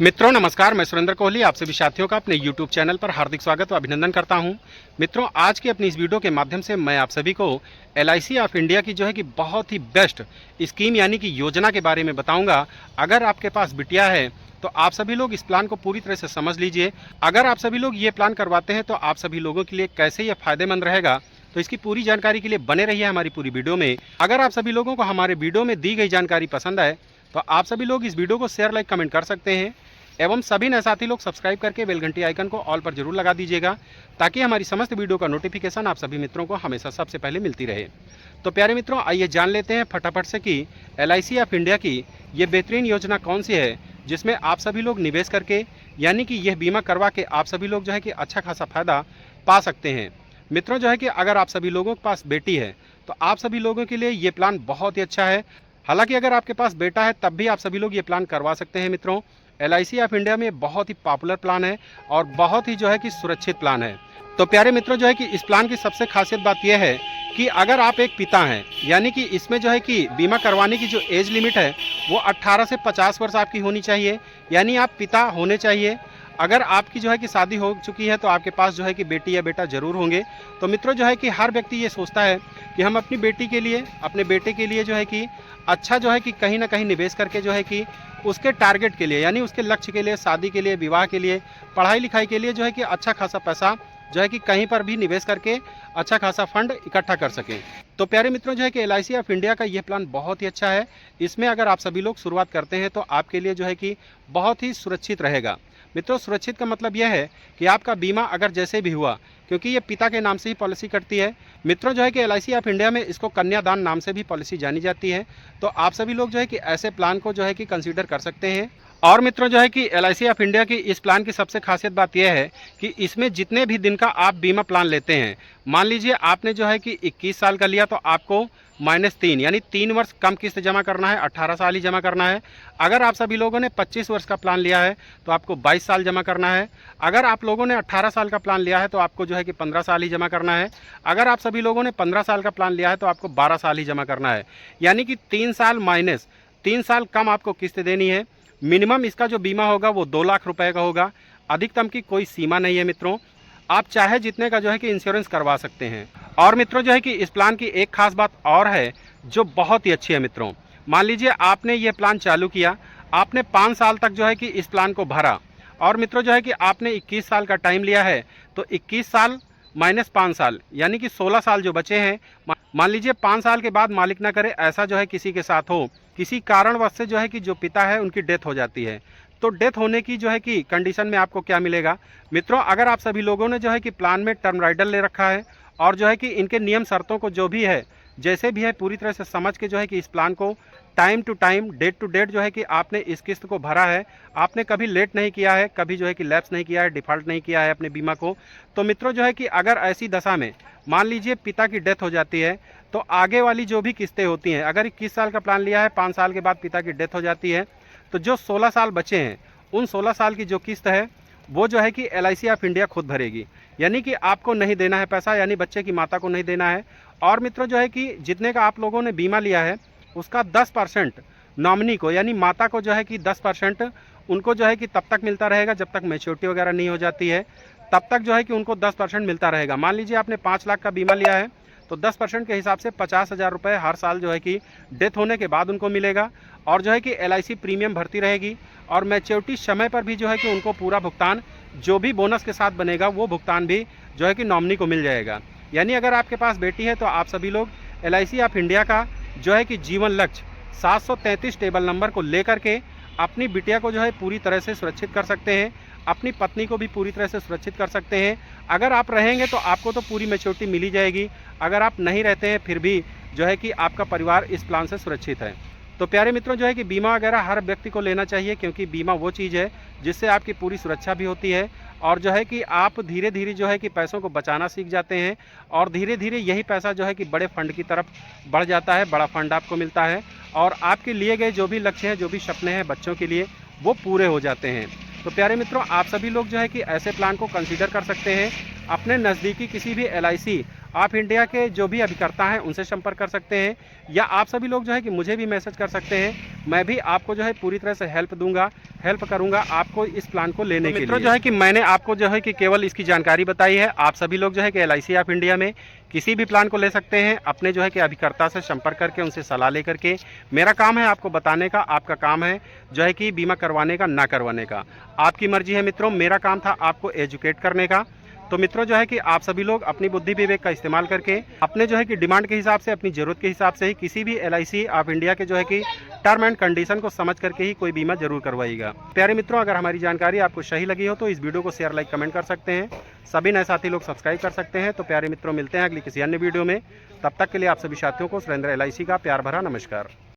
मित्रों नमस्कार, मैं सुरेंद्र कोहली आप सभी साथियों का अपने YouTube चैनल पर हार्दिक स्वागत व अभिनंदन करता हूं। मित्रों आज की अपनी इस वीडियो के माध्यम से मैं आप सभी को LIC ऑफ इंडिया की जो है कि बहुत ही बेस्ट स्कीम यानी कि योजना के बारे में बताऊंगा। अगर आपके पास बिटिया है तो आप सभी लोग इस प्लान को पूरी तरह से समझ लीजिए। अगर आप सभी लोग ये प्लान करवाते हैं तो आप सभी लोगों के लिए कैसे ये फायदेमंद रहेगा, तो इसकी पूरी जानकारी के लिए बने रहिए हमारी पूरी वीडियो में। अगर आप सभी लोगों को हमारे वीडियो में दी गई जानकारी पसंद आए तो आप सभी लोग इस वीडियो को शेयर, लाइक, कमेंट कर सकते हैं एवं सभी नए साथी लोग सब्सक्राइब करके बेल घंटी आइकन को ऑल पर जरूर लगा दीजिएगा, ताकि हमारी समस्त वीडियो का नोटिफिकेशन आप सभी मित्रों को हमेशा सबसे पहले मिलती रहे। तो प्यारे मित्रों आइए जान लेते हैं फटाफट से कि LIC ऑफ इंडिया की ये बेहतरीन योजना कौन सी है जिसमें आप सभी लोग निवेश करके यानी कि यह बीमा करवा के आप सभी लोग जो है कि अच्छा खासा फायदा पा सकते हैं। मित्रों जो है कि अगर आप सभी लोगों के पास बेटी है तो आप सभी लोगों के लिए ये प्लान बहुत ही अच्छा है। हालांकि अगर आपके पास बेटा है तब भी आप सभी लोग ये प्लान करवा सकते हैं। मित्रों LIC ऑफ इंडिया में बहुत ही पॉपुलर प्लान है और बहुत ही जो है कि सुरक्षित प्लान है। तो प्यारे मित्रों जो है कि इस प्लान की सबसे खासियत बात यह है कि अगर आप एक पिता हैं यानी कि इसमें जो है कि बीमा करवाने की जो एज लिमिट है वो 18 से 50 वर्ष आपकी होनी चाहिए, यानी आप पिता होने चाहिए। अगर आपकी जो है कि शादी हो चुकी है तो आपके पास जो है कि बेटी या बेटा जरूर होंगे। तो मित्रों जो है कि हर व्यक्ति ये सोचता है कि हम अपनी बेटी के लिए, अपने बेटे के लिए जो है कि अच्छा जो है कि कहीं ना कहीं निवेश करके जो है कि उसके टारगेट के लिए यानी उसके लक्ष्य के लिए, शादी के लिए, विवाह के लिए, पढ़ाई लिखाई के लिए जो है कि अच्छा खासा पैसा जो है कि कहीं पर भी निवेश करके अच्छा खासा फंड इकट्ठा कर सकें। तो प्यारे मित्रों जो है कि LIC ऑफ इंडिया का यह प्लान बहुत ही अच्छा है। इसमें अगर आप सभी लोग शुरुआत करते हैं तो आपके लिए जो है कि बहुत ही सुरक्षित रहेगा। मित्रों सुरक्षित का मतलब यह है कि आपका बीमा अगर जैसे भी हुआ, क्योंकि ये पिता के नाम से ही पॉलिसी करती है। मित्रों जो है कि LIC ऑफ इंडिया में इसको कन्यादान नाम से भी पॉलिसी जानी जाती है। तो आप सभी लोग जो है कि ऐसे प्लान को जो है कि कंसीडर कर सकते हैं। और मित्रों जो है कि LIC ऑफ इंडिया की इस प्लान की सबसे खासियत बात यह है कि इसमें जितने भी दिन का आप बीमा प्लान लेते हैं, मान लीजिए आपने जो है कि 21 साल का लिया तो आपको -3 यानी 3 वर्ष कम किस्त जमा करना है, 18 साल ही जमा करना है। अगर आप सभी लोगों ने 25 वर्ष का प्लान लिया है तो आपको 22 साल जमा करना है। अगर आप लोगों ने 18 साल का प्लान लिया है तो आपको जो है कि 15 साल ही जमा करना है। अगर आप सभी लोगों ने 15 साल का प्लान लिया है तो आपको 12 साल ही जमा करना है, यानी कि 3 साल माइनस 3 साल कम आपको किस्त देनी है। मिनिमम इसका जो बीमा होगा वो 2 लाख रुपए का होगा। अधिकतम की कोई सीमा नहीं है। मित्रों आप चाहे जितने का जो है कि इंश्योरेंस करवा सकते हैं। और मित्रों जो है कि इस प्लान की एक खास बात और है जो बहुत ही अच्छी है। मित्रों मान लीजिए आपने ये प्लान चालू किया, आपने 5 साल तक जो है कि इस प्लान को भरा और मित्रों जो है कि आपने 21 साल का टाइम लिया है, तो 21 साल माइनस 5 साल यानी कि 16 साल जो बचे हैं। मान लीजिए 5 साल के बाद मालिक ना करे ऐसा जो है किसी के साथ हो, किसी कारणवश से जो है कि जो पिता है उनकी डेथ हो जाती है, तो डेथ होने की जो है कि कंडीशन में आपको क्या मिलेगा। मित्रों अगर आप सभी लोगों ने जो है कि प्लान में टर्म राइडर ले रखा है और जो है कि इनके नियम शर्तों को जो भी है जैसे भी है पूरी तरह से समझ के जो है कि इस प्लान को time to time, date to date जो है कि आपने इस किस्त को भरा है, आपने कभी लेट नहीं किया है, कभी जो है कि लैप्स नहीं किया है, डिफ़ॉल्ट नहीं किया है अपने बीमा को, तो मित्रों जो है कि अगर ऐसी दशा में मान लीजिए पिता की डेथ हो जाती है तो आगे वाली जो भी किस्तें होती हैं, अगर 21 साल का प्लान लिया है, 5 साल के बाद पिता की डेथ हो जाती है, तो जो 16 साल बचे हैं उन 16 साल की जो किस्त है वो जो है कि LIC ऑफ इंडिया खुद भरेगी, यानी कि आपको नहीं देना है पैसा, यानी बच्चे की माता को नहीं देना है। और मित्रों जो है कि जितने का आप लोगों ने बीमा लिया है उसका 10% नॉमिनी को यानी माता को जो है कि 10% उनको जो है कि तब तक मिलता रहेगा जब तक मैच्योरिटी वगैरह नहीं हो जाती है, तब तक जो है कि उनको 10% मिलता रहेगा। मान लीजिए आपने 5 लाख का बीमा लिया है तो 10% के हिसाब से 50,000 रुपये हर साल जो है कि डेथ होने के बाद उनको मिलेगा। और जो है कि LIC प्रीमियम भरती रहेगी और मैच्योरिटी समय पर भी जो है कि उनको पूरा भुगतान जो भी बोनस के साथ बनेगा वो भुगतान भी जो है कि नॉमिनी को मिल जाएगा। यानी अगर आपके पास बेटी है तो आप सभी लोग LIC ऑफ इंडिया का जो है कि जीवन लक्ष्य 733 टेबल नंबर को लेकर के अपनी बिटिया को जो है पूरी तरह से सुरक्षित कर सकते हैं, अपनी पत्नी को भी पूरी तरह से सुरक्षित कर सकते हैं। अगर आप रहेंगे तो आपको तो पूरी मैच्योरिटी मिल ही जाएगी, अगर आप नहीं रहते हैं फिर भी जो है कि आपका परिवार इस प्लान से सुरक्षित है। तो प्यारे मित्रों जो है कि बीमा वगैरह हर व्यक्ति को लेना चाहिए, क्योंकि बीमा वो चीज़ है जिससे आपकी पूरी सुरक्षा भी होती है और जो है कि आप धीरे धीरे जो है कि पैसों को बचाना सीख जाते हैं और धीरे धीरे यही पैसा जो है कि बड़े फंड की तरफ बढ़ जाता है, बड़ा फंड आपको मिलता है और आपके लिए गए जो भी लक्ष्य हैं, जो भी सपने हैं बच्चों के लिए, वो पूरे हो जाते हैं। तो प्यारे मित्रों आप सभी लोग जो है कि ऐसे प्लान को कंसीडर कर सकते हैं। अपने नज़दीकी किसी भी LIC ऑफ इंडिया के जो भी अभिकर्ता हैं उनसे संपर्क कर सकते हैं, या आप सभी लोग जो है कि मुझे भी मैसेज कर सकते हैं। मैं भी आपको जो है पूरी तरह से हेल्प करूंगा आपको इस प्लान को लेने के लिए। जो है कि मैंने आपको जो है कि केवल इसकी जानकारी बताई है। आप सभी लोग जो है कि LIC ऑफ इंडिया में किसी भी प्लान को ले सकते हैं। अपने जो है कि अभिकर्ता से संपर्क करके उनसे सलाह लेकर के, मेरा काम है आपको बताने का, आपका काम है जो है कि बीमा करवाने का ना करवाने का, आपकी मर्जी है मित्रों। मेरा काम था आपको एजुकेट करने का। तो मित्रों जो है कि आप सभी लोग अपनी बुद्धि विवेक का इस्तेमाल करके अपने जो है कि डिमांड के हिसाब से, अपनी ज़रूरत के हिसाब से ही किसी भी LIC ऑफ इंडिया के जो है कि टर्म एंड कंडीशन को समझ करके ही कोई बीमा जरूर करवाइएगा। प्यारे मित्रों, अगर हमारी जानकारी आपको सही लगी हो तो इस वीडियो को शेयर, लाइक, कमेंट कर सकते हैं। सभी नए साथी लोग सब्सक्राइब कर सकते हैं। तो प्यारे मित्रों, मिलते हैं अगली किसी अन्य वीडियो में। तब तक के लिए आप सभी साथियों को सुरेंद्र LIC का प्यार भरा नमस्कार।